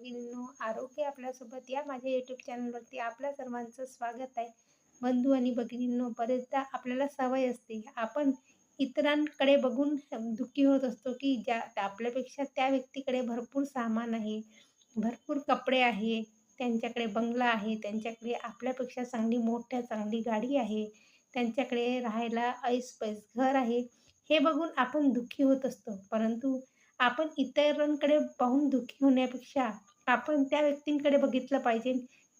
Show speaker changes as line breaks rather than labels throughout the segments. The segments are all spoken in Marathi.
भगिनींनो, आरोग्य आपल्यासोबत या माझ्या यूट्यूब चॅनलवरती आपल्या सर्वांचं स्वागत आहे. बंधू आणि भगिनींनो, बरेचदा आपल्याला सवय असते, आपण इतरांकडे बघून दुःखी होत असतो, की आपल्यापेक्षा त्या व्यक्तीकडे भरपूर सामान आहे, भरपूर कपडे आहे, त्यांच्याकडे बंगला आहे, त्यांच्याकडे आपल्यापेक्षा चांगली गाडी आहे, त्यांच्याकडे राहायला ऐस-पैस घर आहे. हे बघून आपण दुःखी होत असतो. परंतु आपण इतरांकडे पाहून दुःखी होण्यापेक्षा आपण त्या व्यक्तींकडे बघितलं पाहिजे,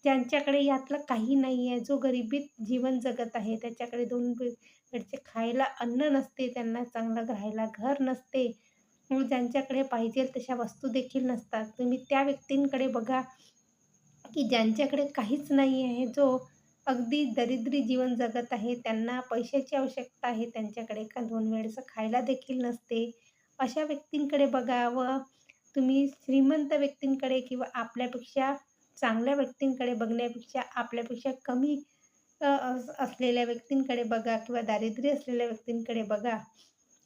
ज्यांच्याकडे यातलं काही नाही आहे, जो गरिबीत जीवन जगत आहे. त्याच्याकडे 2 वेळचे खायला अन्न नसते, त्यांना चांगलं राहायला घर नसते. मग ज्यांच्याकडे पाहिजेल तशा वस्तू देखील नसतात. तुम्ही त्या व्यक्तींकडे बघा, की ज्यांच्याकडे काहीच नाही आहे, जो अगदी दरिद्री जीवन जगत आहे. त्यांना पैशाची आवश्यकता आहे, त्यांच्याकडे का 2 वेळेचं खायला देखील नसते. अशा व्यक्तींकडे बघा व तुम्ही श्रीमंत व्यक्तींकडे किंवा आपल्यापेक्षा चांगल्या व्यक्तींकडे बघण्यापेक्षा आपल्यापेक्षा कमी असलेल्या व्यक्तींकडे बघा किंवा दारिद्र्य असलेल्या व्यक्तींकडे बघा.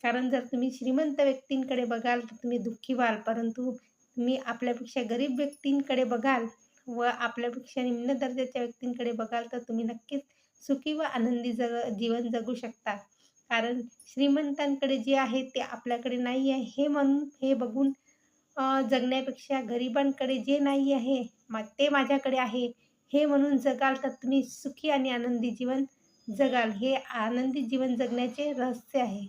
कारण जर तुम्ही श्रीमंत व्यक्तींकडे बघाल तर तुम्ही दुःखी व्हाल, परंतु तुम्ही आपल्यापेक्षा गरीब व्यक्तींकडे बघाल व आपल्यापेक्षा निम्न दर्जाच्या व्यक्तींकडे बघाल तर तुम्ही नक्कीच सुखी व आनंदी जीवन जगू शकता. कारण श्रीमंतांकडे जे आहे ते आपल्याकडे नाही आहे हे बघून जगण्यापेक्षा गरिबांकडे जे नाही आहे ते माझ्याकडे आहे हे म्हणून जगाल तर तुम्ही सुखी आणि आनंदी जीवन जगाल. हे आनंदी जीवन जगण्याचे रहस्य आहे.